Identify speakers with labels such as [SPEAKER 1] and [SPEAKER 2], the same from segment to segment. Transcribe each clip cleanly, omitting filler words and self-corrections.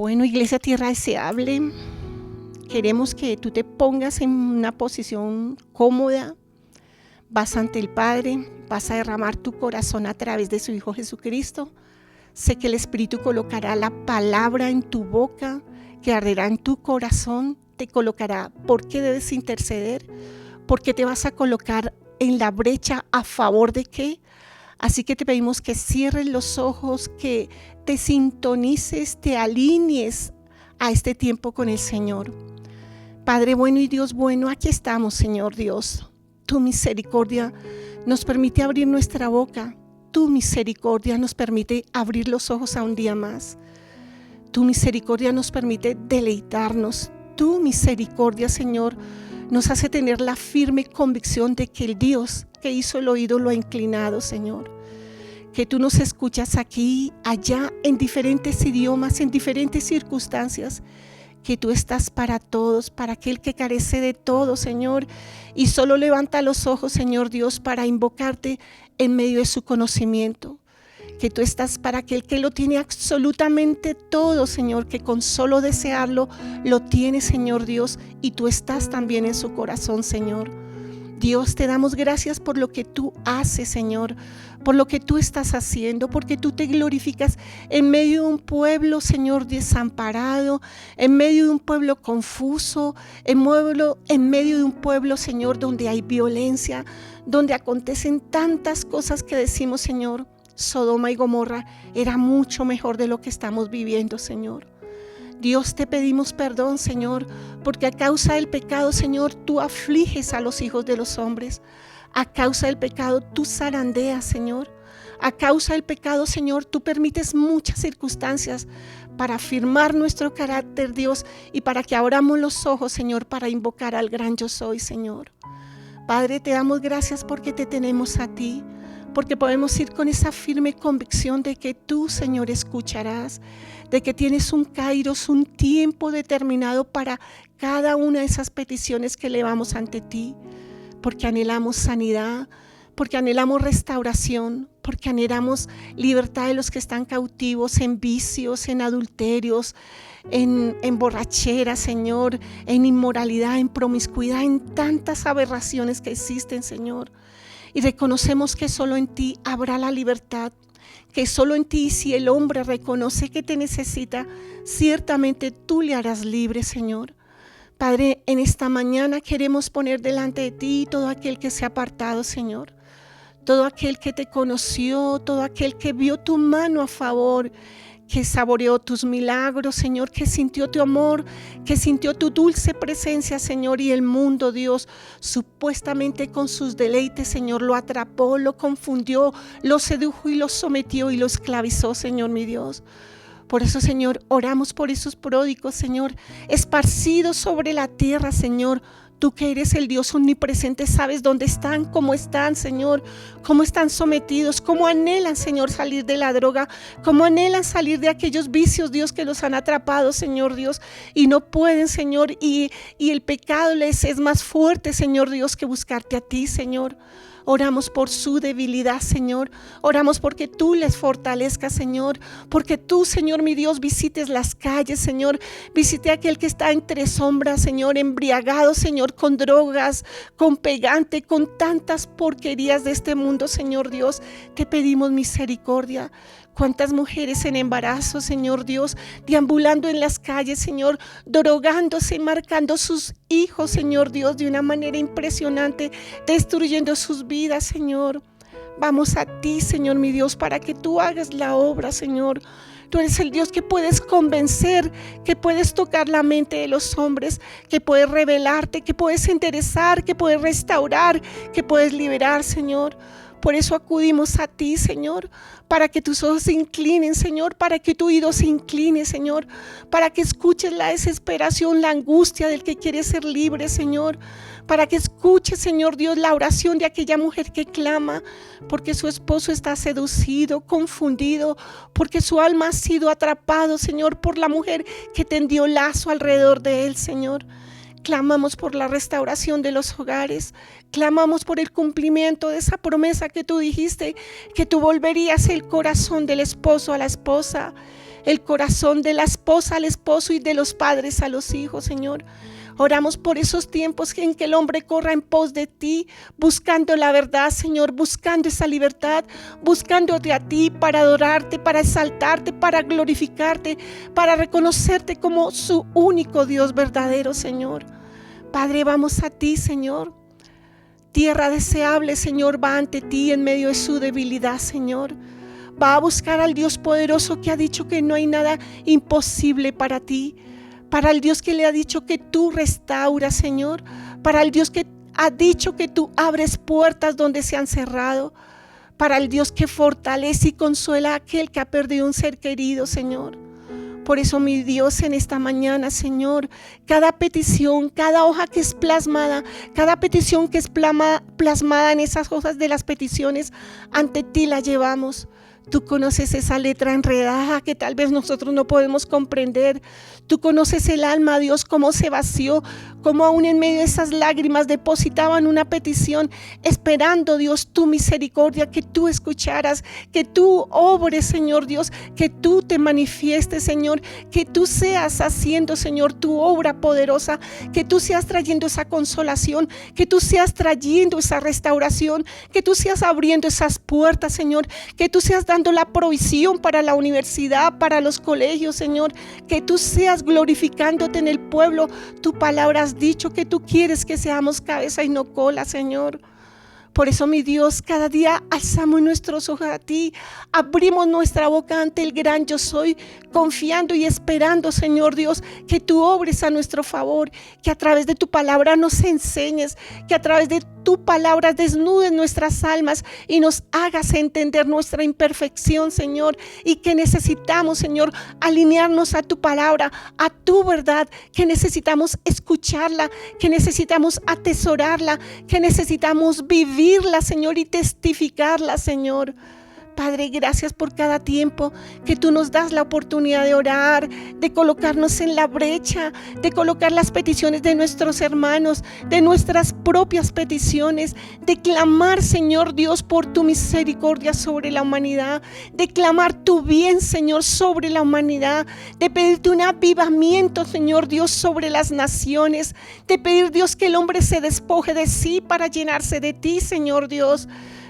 [SPEAKER 1] Bueno, Iglesia Tierra Deseable, queremos que tú te pongas en una posición cómoda. Vas ante el Padre, vas a derramar tu corazón a través de su Hijo Jesucristo. Sé que el Espíritu colocará la palabra en tu boca, que arderá en tu corazón, te colocará por qué debes interceder, por qué te vas a colocar en la brecha, a favor de qué. Así que te pedimos que cierres los ojos, que te sintonices, te alinees a este tiempo con el Señor. Padre bueno y Dios bueno, aquí estamos, Señor Dios. Tu misericordia nos permite abrir nuestra boca. Tu misericordia nos permite abrir los ojos a un día más. Tu misericordia nos permite deleitarnos. Tu misericordia, Señor, nos hace tener la firme convicción de que el Dios que hizo el oído lo ha inclinado, Señor. Que tú nos escuchas aquí, allá, en diferentes idiomas, en diferentes circunstancias. Que tú estás para todos, para aquel que carece de todo, Señor. Y solo levanta los ojos, Señor Dios, para invocarte en medio de su conocimiento. Que tú estás para aquel que lo tiene absolutamente todo, Señor, que con solo desearlo lo tiene, Señor Dios, y tú estás también en su corazón, Señor. Dios, te damos gracias por lo que tú haces, Señor, por lo que tú estás haciendo, porque tú te glorificas en medio de un pueblo, Señor, desamparado, en medio de un pueblo confuso, en medio de un pueblo, Señor, donde hay violencia, donde acontecen tantas cosas que decimos, Señor, Sodoma y Gomorra era mucho mejor de lo que estamos viviendo, Señor. Dios, te pedimos perdón, Señor, porque a causa del pecado, Señor, tú afliges a los hijos de los hombres. A causa del pecado, tú zarandeas, Señor. A causa del pecado, Señor, tú permites muchas circunstancias para afirmar nuestro carácter, Dios, y para que abramos los ojos, Señor, para invocar al gran yo soy, Señor. Padre, te damos gracias porque te tenemos a ti, porque podemos ir con esa firme convicción de que tú, Señor, escucharás, de que tienes un kairos, un tiempo determinado para cada una de esas peticiones que elevamos ante ti, porque anhelamos sanidad, porque anhelamos restauración, porque anhelamos libertad de los que están cautivos en vicios, en adulterios, en borrachera, Señor, en inmoralidad, en promiscuidad, en tantas aberraciones que existen, Señor. Y reconocemos que solo en ti habrá la libertad, que solo en ti, si el hombre reconoce que te necesita, ciertamente tú le harás libre, Señor. Padre, en esta mañana queremos poner delante de ti todo aquel que se ha apartado, Señor. Todo aquel que te conoció, todo aquel que vio tu mano a favor, que saboreó tus milagros, Señor, que sintió tu amor, que sintió tu dulce presencia, Señor, y el mundo, Dios, supuestamente con sus deleites, Señor, lo atrapó, lo confundió, lo sedujo y lo sometió y lo esclavizó, Señor, mi Dios. Por eso, Señor, oramos por esos pródigos, Señor, esparcidos sobre la tierra, Señor. Tú que eres el Dios omnipresente, sabes dónde están, cómo están, Señor, cómo están sometidos, cómo anhelan, Señor, salir de la droga, cómo anhelan salir de aquellos vicios, Dios, que los han atrapado, Señor Dios, y no pueden, Señor, y el pecado les es más fuerte, Señor Dios, que buscarte a ti, Señor. Oramos por su debilidad, Señor. Oramos porque tú les fortalezcas, Señor. Porque tú, Señor, mi Dios, visites las calles, Señor. Visite a aquel que está entre sombras, Señor, embriagado, Señor, con drogas, con pegante, con tantas porquerías de este mundo, Señor Dios. Te pedimos misericordia. Cuántas mujeres en embarazo, Señor Dios, deambulando en las calles, Señor, drogándose, marcando sus hijos, Señor Dios, de una manera impresionante, destruyendo sus vidas, Señor. Vamos a ti, Señor, mi Dios, para que tú hagas la obra, Señor. Tú eres el Dios que puedes convencer, que puedes tocar la mente de los hombres, que puedes revelarte, que puedes enderezar, que puedes restaurar, que puedes liberar, Señor. Por eso acudimos a ti, Señor, para que tus ojos se inclinen, Señor, para que tu oído se incline, Señor, para que escuches la desesperación, la angustia del que quiere ser libre, Señor, para que escuches, Señor Dios, la oración de aquella mujer que clama, porque su esposo está seducido, confundido, porque su alma ha sido atrapado, Señor, por la mujer que tendió lazo alrededor de él, Señor. Clamamos por la restauración de los hogares. Clamamos por el cumplimiento de esa promesa que tú dijiste, que tú volverías el corazón del esposo a la esposa, el corazón de la esposa al esposo y de los padres a los hijos, Señor. Oramos por esos tiempos en que el hombre corra en pos de ti, buscando la verdad, Señor, buscando esa libertad, buscándote a ti para adorarte, para exaltarte, para glorificarte, para reconocerte como su único Dios verdadero, Señor. Padre, vamos a ti, Señor. Tierra deseable, Señor, va ante ti en medio de su debilidad, Señor. Va a buscar al Dios poderoso que ha dicho que no hay nada imposible para ti. Para el Dios que le ha dicho que tú restauras, Señor. Para el Dios que ha dicho que tú abres puertas donde se han cerrado. Para el Dios que fortalece y consuela a aquel que ha perdido un ser querido, Señor. Por eso, mi Dios, en esta mañana, Señor, cada petición, cada hoja que es plasmada, cada petición que es plasmada en esas hojas de las peticiones, ante ti la llevamos. Tú conoces esa letra enredada que tal vez nosotros no podemos comprender. Tú conoces el alma, Dios, cómo se vació, cómo aún en medio de esas lágrimas depositaban una petición, esperando, Dios, tu misericordia, que tú escucharas, que tú obres, Señor Dios, que tú te manifiestes, Señor, que tú seas haciendo, Señor, tu obra poderosa, que tú seas trayendo esa consolación, que tú seas trayendo esa restauración, que tú seas abriendo esas puertas, Señor, que tú seas dando la provisión para la universidad, para los colegios, Señor, que tú seas glorificándote en el pueblo. Tu palabra has dicho que tú quieres que seamos cabeza y no cola, Señor. Por eso, mi Dios, cada día alzamos nuestros ojos a ti, abrimos nuestra boca ante el gran yo soy, confiando y esperando, Señor Dios, que tú obres a nuestro favor, que a través de tu palabra nos enseñes, que a través de tu palabra desnudes nuestras almas y nos hagas entender nuestra imperfección, Señor, y que necesitamos, Señor, alinearnos a tu palabra, a tu verdad, que necesitamos escucharla, que necesitamos atesorarla, que necesitamos vivirla, Señor, y testificarla, Señor. Padre, gracias por cada tiempo que tú nos das la oportunidad de orar, de colocarnos en la brecha, de colocar las peticiones de nuestros hermanos, de nuestras propias peticiones, de clamar, Señor Dios, por tu misericordia sobre la humanidad, de clamar tu bien, Señor, sobre la humanidad, de pedirte un avivamiento, Señor Dios, sobre las naciones, de pedir, Dios, que el hombre se despoje de sí para llenarse de ti, Señor Dios.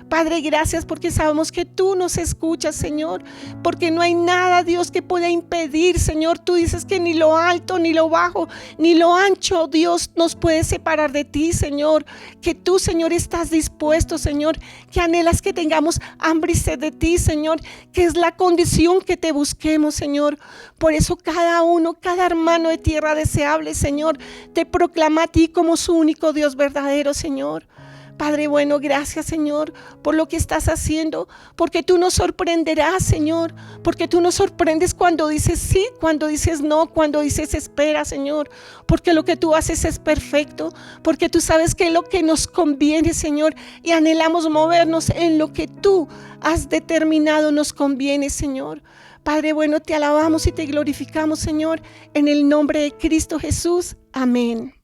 [SPEAKER 1] Padre, gracias porque sabemos que tú nos escuchas, Señor, porque no hay nada, Dios, que pueda impedir, Señor. Tú dices que ni lo alto, ni lo bajo, ni lo ancho, Dios, nos puede separar de ti, Señor. Que tú, Señor, estás dispuesto, Señor, que anhelas que tengamos hambre y sed de ti, Señor, que es la condición que te busquemos, Señor. Por eso cada uno, cada hermano de tierra deseable, Señor, te proclama a ti como su único Dios verdadero, Señor. Padre bueno, gracias, Señor, por lo que estás haciendo, porque tú nos sorprenderás, Señor, porque tú nos sorprendes cuando dices sí, cuando dices no, cuando dices espera, Señor, porque lo que tú haces es perfecto, porque tú sabes que es lo que nos conviene, Señor, y anhelamos movernos en lo que tú has determinado nos conviene, Señor. Padre bueno, te alabamos y te glorificamos, Señor, en el nombre de Cristo Jesús. Amén.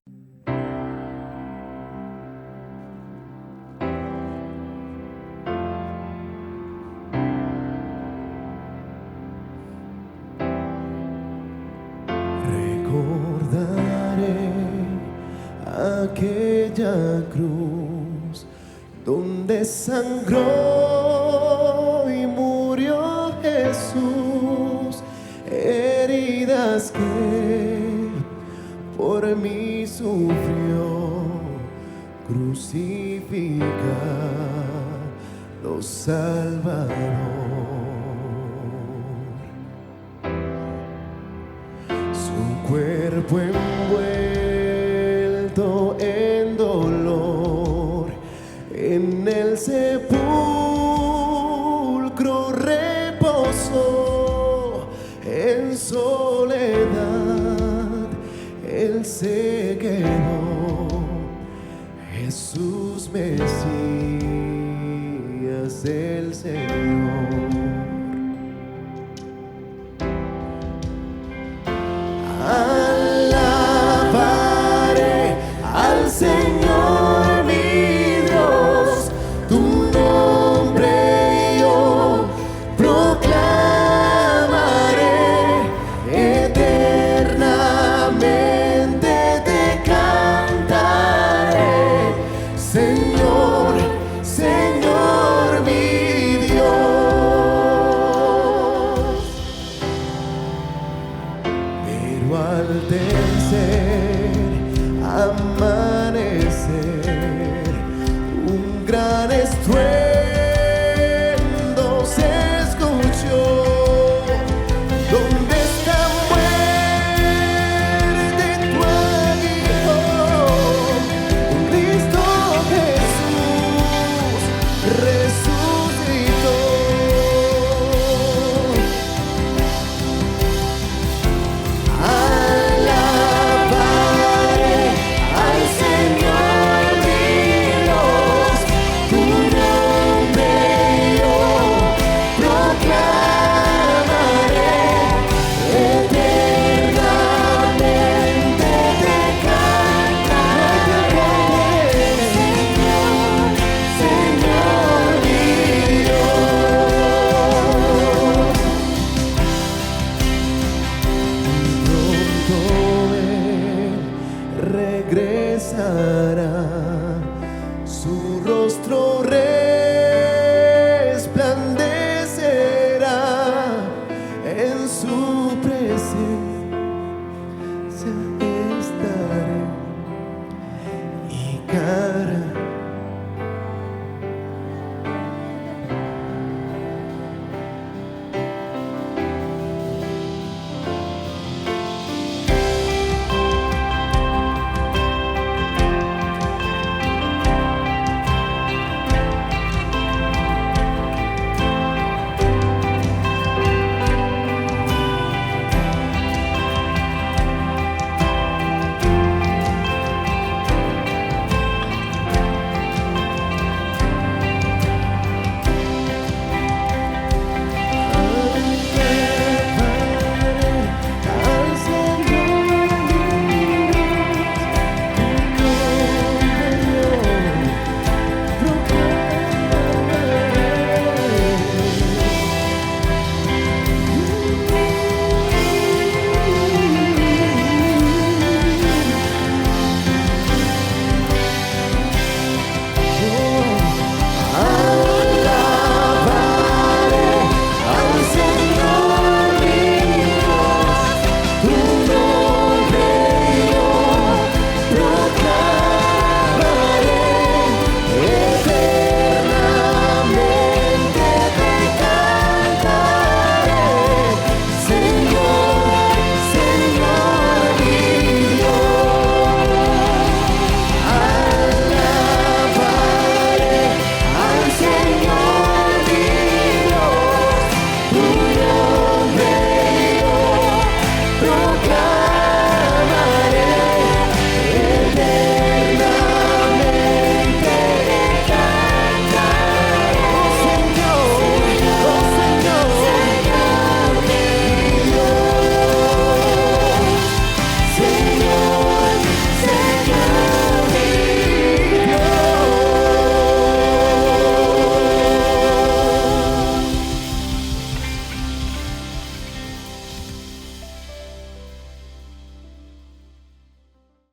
[SPEAKER 2] Aquella cruz donde sangró y murió Jesús, heridas que por mí sufrió, crucificado Salvador. Su cuerpo envuelto en dolor, en el sepulcro reposó, en soledad él se quedó. Jesús Mesías, el Señor. Alabaré al Señor mi Dios, tu nombre yo proclamaré, cara, su rostro resplandecerá, en su presencia estaré, y cara.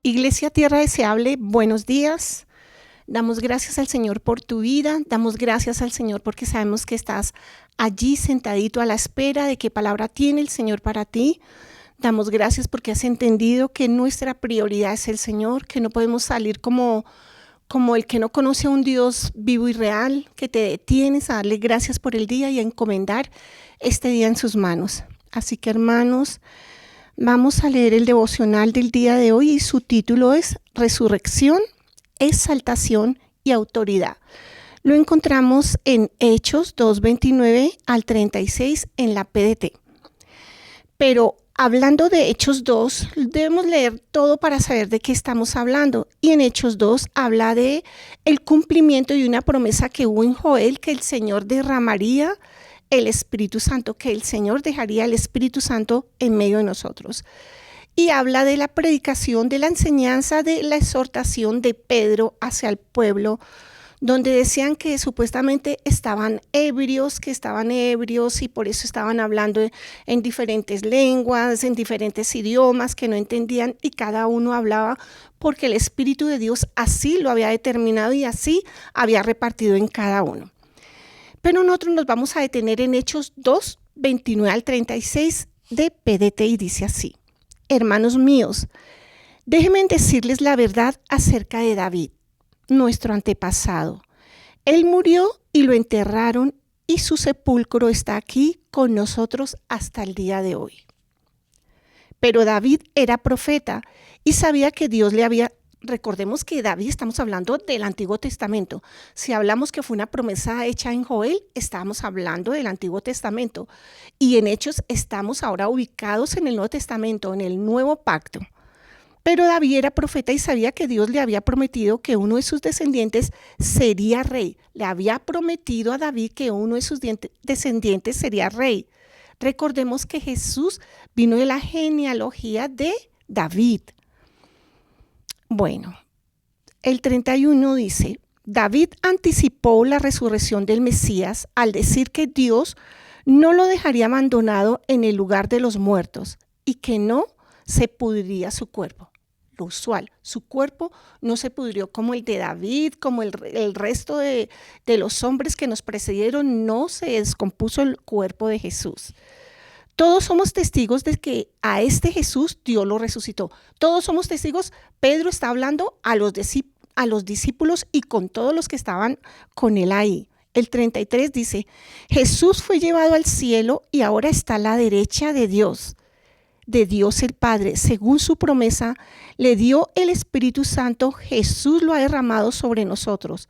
[SPEAKER 1] Iglesia Tierra Deseable, buenos días. Damos gracias al Señor por tu vida, damos gracias al Señor porque sabemos que estás allí sentadito a la espera de qué palabra tiene el Señor para ti. Damos gracias porque has entendido que nuestra prioridad es el Señor, que no podemos salir como el que no conoce a un Dios vivo y real, que te detienes a darle gracias por el día y a encomendar este día en sus manos. Así que, hermanos, vamos a leer el devocional del día de hoy y su título es Resurrección, Exaltación y Autoridad. Lo encontramos en Hechos 2:29 al 36 en la PDT. Pero hablando de Hechos 2, debemos leer todo para saber de qué estamos hablando. Y en Hechos 2 habla de el cumplimiento de una promesa que hubo en Joel, que el Señor derramaría el Espíritu Santo, que el Señor dejaría el Espíritu Santo en medio de nosotros. Y habla de la predicación, de la enseñanza, de la exhortación de Pedro hacia el pueblo, donde decían que supuestamente estaban ebrios y por eso estaban hablando en diferentes lenguas, en diferentes idiomas que no entendían, y cada uno hablaba porque el Espíritu de Dios así lo había determinado y así había repartido en cada uno. Pero nosotros nos vamos a detener en Hechos 2, 29 al 36 de PDT y dice así: Hermanos míos, déjenme decirles la verdad acerca de David, nuestro antepasado. Él murió y lo enterraron y su sepulcro está aquí con nosotros hasta el día de hoy. Pero David era profeta y sabía que Dios le había... Recordemos que David, estamos hablando del Antiguo Testamento. Si hablamos que fue una promesa hecha en Joel, estamos hablando del Antiguo Testamento. Y en Hechos estamos ahora ubicados en el Nuevo Testamento, en el Nuevo Pacto. Pero David era profeta y sabía que Dios le había prometido que uno de sus descendientes sería rey. Le había prometido a David que uno de sus descendientes sería rey. Recordemos que Jesús vino de la genealogía de David. Bueno, el 31 dice: David anticipó la resurrección del Mesías al decir que Dios no lo dejaría abandonado en el lugar de los muertos y que no se pudriría su cuerpo. lo usual. Su cuerpo no se pudrió como el de David, como el resto de los hombres que nos precedieron, no se descompuso el cuerpo de Jesús. Todos somos testigos de que a este Jesús Dios lo resucitó. Todos somos testigos. Pedro está hablando a los discípulos y con todos los que estaban con él ahí. El 33 dice, Jesús fue llevado al cielo y ahora está a la derecha de Dios el Padre. Según su promesa, le dio el Espíritu Santo. Jesús lo ha derramado sobre nosotros.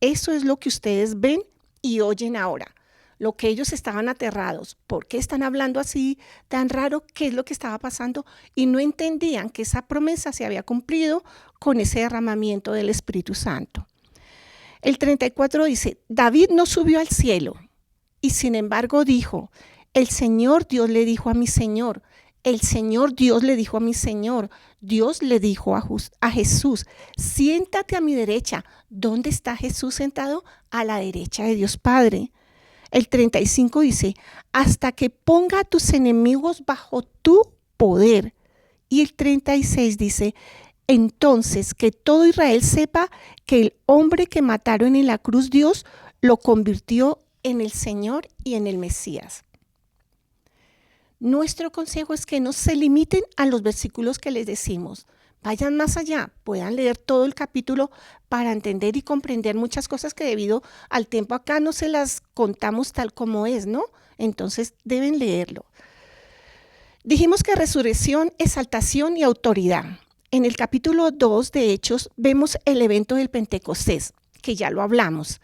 [SPEAKER 1] Eso es lo que ustedes ven y oyen ahora. Lo que ellos estaban aterrados. ¿Por qué están hablando así tan raro? ¿Qué es lo que estaba pasando? Y no entendían que esa promesa se había cumplido con ese derramamiento del Espíritu Santo. El 34 dice, David no subió al cielo y sin embargo dijo, el Señor Dios le dijo a mi Señor, el Señor Dios le dijo a mi Señor, Dios le dijo a Jesús, siéntate a mi derecha. ¿Dónde está Jesús sentado? A la derecha de Dios Padre. El 35 dice, hasta que ponga a tus enemigos bajo tu poder. Y el 36 dice, entonces que todo Israel sepa que el hombre que mataron en la cruz Dios lo convirtió en el Señor y en el Mesías. Nuestro consejo es que no se limiten a los versículos que les decimos. Vayan más allá, puedan leer todo el capítulo para entender y comprender muchas cosas que debido al tiempo acá no se las contamos tal como es, ¿no? Entonces deben leerlo. Dijimos que resurrección, exaltación y autoridad. En el capítulo 2 de Hechos vemos el evento del Pentecostés, que ya lo hablamos,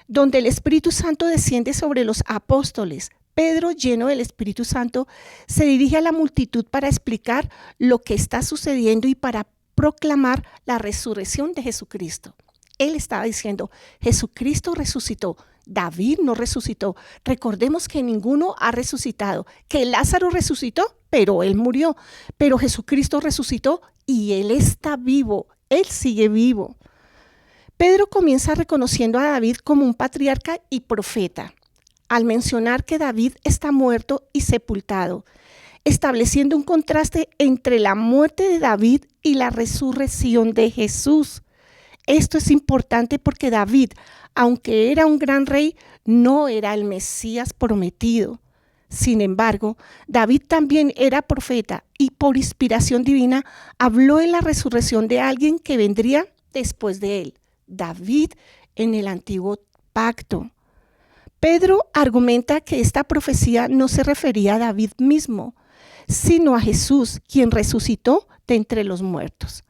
[SPEAKER 1] donde el Espíritu Santo desciende sobre los apóstoles. Pedro, lleno del Espíritu Santo, se dirige a la multitud para explicar lo que está sucediendo y para proclamar la resurrección de Jesucristo. Él estaba diciendo, Jesucristo resucitó, David no resucitó. Recordemos que ninguno ha resucitado, que Lázaro resucitó, pero él murió. Pero Jesucristo resucitó y él está vivo, él sigue vivo. Pedro comienza reconociendo a David como un patriarca y profeta, al mencionar que David está muerto y sepultado, estableciendo un contraste entre la muerte de David y la resurrección de Jesús. Esto es importante porque David, aunque era un gran rey, no era el Mesías prometido. Sin embargo, David también era profeta y por inspiración divina habló de la resurrección de alguien que vendría después de él, David en el antiguo pacto. Pedro argumenta que esta profecía no se refería a David mismo, sino a Jesús, quien resucitó de entre los muertos.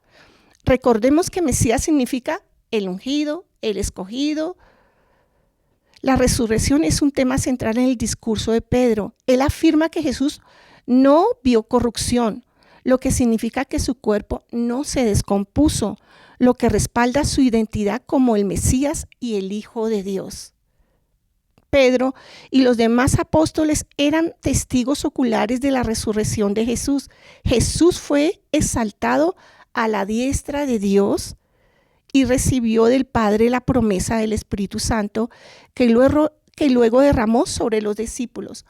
[SPEAKER 1] Recordemos que Mesías significa el ungido, el escogido. La resurrección es un tema central en el discurso de Pedro. Él afirma que Jesús no vio corrupción, lo que significa que su cuerpo no se descompuso, lo que respalda su identidad como el Mesías y el Hijo de Dios. Pedro y los demás apóstoles eran testigos oculares de la resurrección de Jesús. Jesús fue exaltado a la diestra de Dios y recibió del Padre la promesa del Espíritu Santo que luego derramó sobre los discípulos.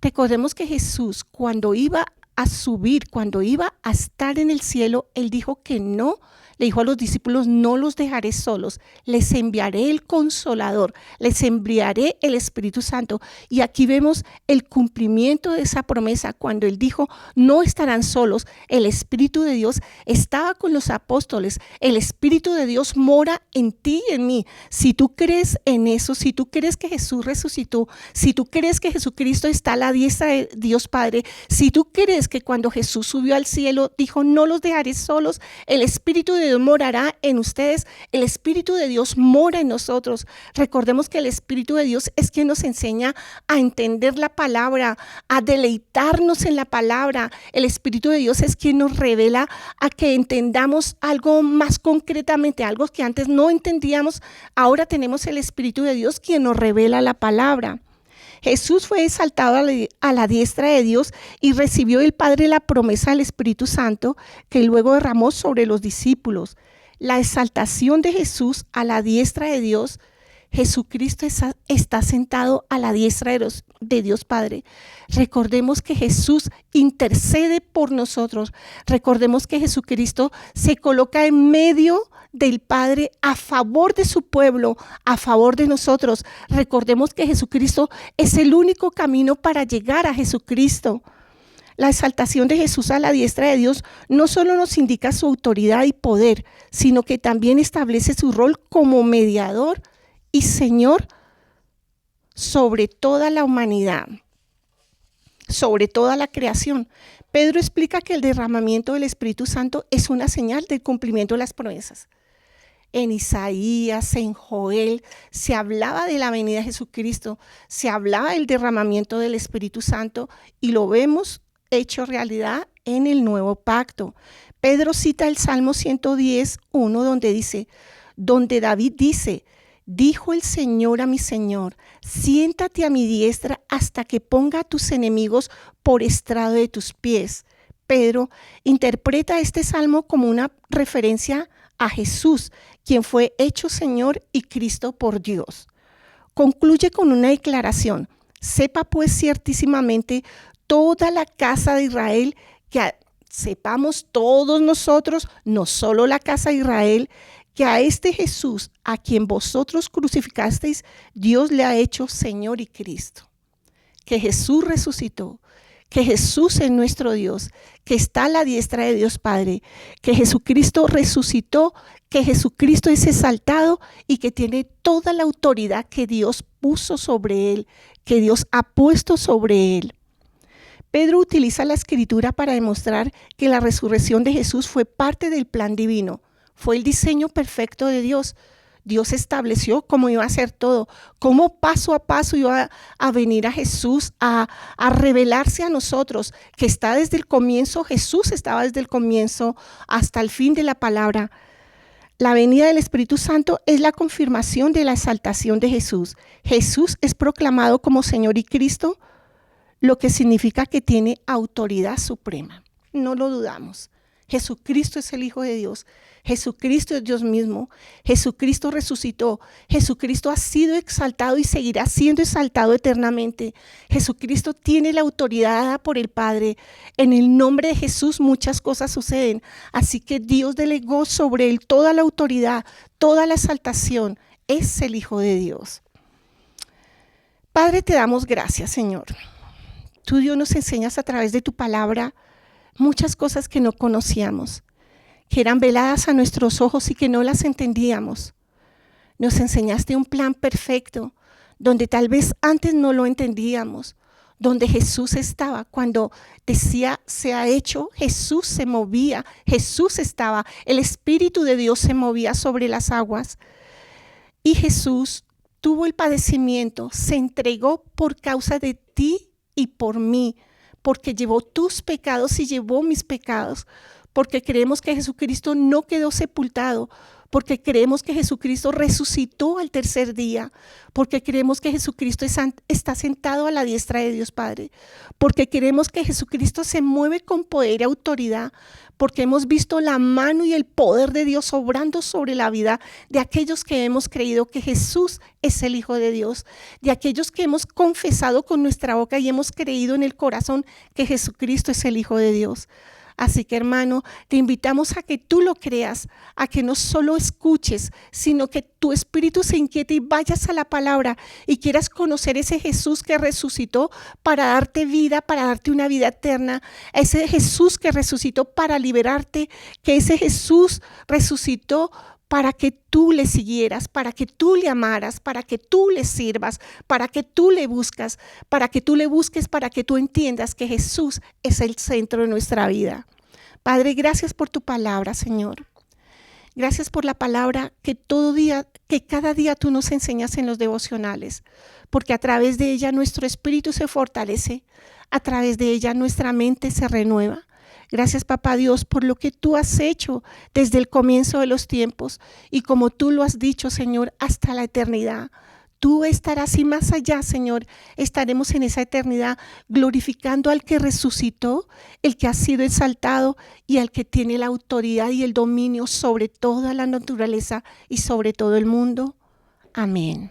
[SPEAKER 1] Recordemos que Jesús, cuando iba a subir, cuando iba a estar en el cielo, él dijo que no. Le dijo a los discípulos, no los dejaré solos, les enviaré el Consolador, les enviaré el Espíritu Santo. Y aquí vemos el cumplimiento de esa promesa cuando él dijo, no estarán solos, el Espíritu de Dios estaba con los apóstoles, el Espíritu de Dios mora en ti y en mí. Si tú crees en eso, si tú crees que Jesús resucitó, si tú crees que Jesucristo está a la diestra de Dios Padre, si tú crees que cuando Jesús subió al cielo, dijo, no los dejaré solos, el Espíritu de Dios morará en ustedes, el Espíritu de Dios mora en nosotros. Recordemos que el Espíritu de Dios es quien nos enseña a entender la palabra, a deleitarnos en la palabra. El Espíritu de Dios es quien nos revela a que entendamos algo más concretamente, algo que antes no entendíamos. Ahora tenemos el Espíritu de Dios quien nos revela la palabra. Jesús fue exaltado a la diestra de Dios y recibió del Padre la promesa del Espíritu Santo que luego derramó sobre los discípulos. La exaltación de Jesús a la diestra de Dios Jesucristo está sentado a la diestra de Dios Padre. Recordemos que Jesús intercede por nosotros. Recordemos que Jesucristo se coloca en medio del Padre a favor de su pueblo, a favor de nosotros. Recordemos que Jesucristo es el único camino para llegar a Jesucristo. La exaltación de Jesús a la diestra de Dios no solo nos indica su autoridad y poder, sino que también establece su rol como mediador y Señor sobre toda la humanidad, sobre toda la creación. Pedro explica que el derramamiento del Espíritu Santo es una señal del cumplimiento de las promesas. En Isaías, en Joel, se hablaba de la venida de Jesucristo, se hablaba del derramamiento del Espíritu Santo y lo vemos hecho realidad en el nuevo pacto. Pedro cita el Salmo 110:1 donde David dice: dijo el Señor a mi Señor, siéntate a mi diestra hasta que ponga a tus enemigos por estrado de tus pies. Pedro interpreta este salmo como una referencia a Jesús, quien fue hecho Señor y Cristo por Dios. Concluye con una declaración: sepa pues ciertísimamente toda la casa de Israel, que sepamos todos nosotros, no solo la casa de Israel, que a este Jesús, a quien vosotros crucificasteis, Dios le ha hecho Señor y Cristo. Que Jesús resucitó, que Jesús es nuestro Dios, que está a la diestra de Dios Padre, que Jesucristo resucitó, que Jesucristo es exaltado y que tiene toda la autoridad que Dios puso sobre él, que Dios ha puesto sobre él. Pedro utiliza la escritura para demostrar que la resurrección de Jesús fue parte del plan divino, fue el diseño perfecto de Dios. Dios estableció cómo iba a ser todo, cómo paso a paso iba a venir a Jesús, a revelarse a nosotros, que está desde el comienzo. Jesús estaba desde el comienzo hasta el fin de la palabra. La venida del Espíritu Santo es la confirmación de la exaltación de Jesús. Jesús es proclamado como Señor y Cristo, lo que significa que tiene autoridad suprema. No lo dudamos. Jesucristo es el Hijo de Dios. Jesucristo es Dios mismo. Jesucristo resucitó. Jesucristo ha sido exaltado y seguirá siendo exaltado eternamente. Jesucristo tiene la autoridad dada por el Padre. En el nombre de Jesús muchas cosas suceden. Así que Dios delegó sobre él toda la autoridad, toda la exaltación. Es el Hijo de Dios. Padre, te damos gracias, Señor. Tú, Dios, nos enseñas a través de tu palabra muchas cosas que no conocíamos, que eran veladas a nuestros ojos y que no las entendíamos. Nos enseñaste un plan perfecto, donde tal vez antes no lo entendíamos, donde Jesús estaba. Cuando decía se ha hecho, Jesús se movía, Jesús estaba, el Espíritu de Dios se movía sobre las aguas. Y Jesús tuvo el padecimiento, se entregó por causa de ti y por mí, porque llevó tus pecados y llevó mis pecados, porque creemos que Jesucristo no quedó sepultado, porque creemos que Jesucristo resucitó al tercer día, porque creemos que Jesucristo está sentado a la diestra de Dios Padre, porque creemos que Jesucristo se mueve con poder y autoridad, porque hemos visto la mano y el poder de Dios obrando sobre la vida de aquellos que hemos creído que Jesús es el Hijo de Dios, de aquellos que hemos confesado con nuestra boca y hemos creído en el corazón que Jesucristo es el Hijo de Dios. Así que, hermano, te invitamos a que tú lo creas, a que no solo escuches, sino que tu espíritu se inquiete y vayas a la palabra y quieras conocer ese Jesús que resucitó para darte vida, para darte una vida eterna, ese Jesús que resucitó para liberarte, que ese Jesús resucitó para que tú le siguieras, para que tú le amaras, para que tú le sirvas, para que tú le busques, para que tú entiendas que Jesús es el centro de nuestra vida. Padre, gracias por tu palabra, Señor. Gracias por la palabra que cada día tú nos enseñas en los devocionales, porque a través de ella nuestro espíritu se fortalece, a través de ella nuestra mente se renueva. Gracias, Papá Dios, por lo que tú has hecho desde el comienzo de los tiempos y como tú lo has dicho, Señor, hasta la eternidad. Tú estarás y más allá, Señor, estaremos en esa eternidad glorificando al que resucitó, el que ha sido exaltado y al que tiene la autoridad y el dominio sobre toda la naturaleza y sobre todo el mundo. Amén.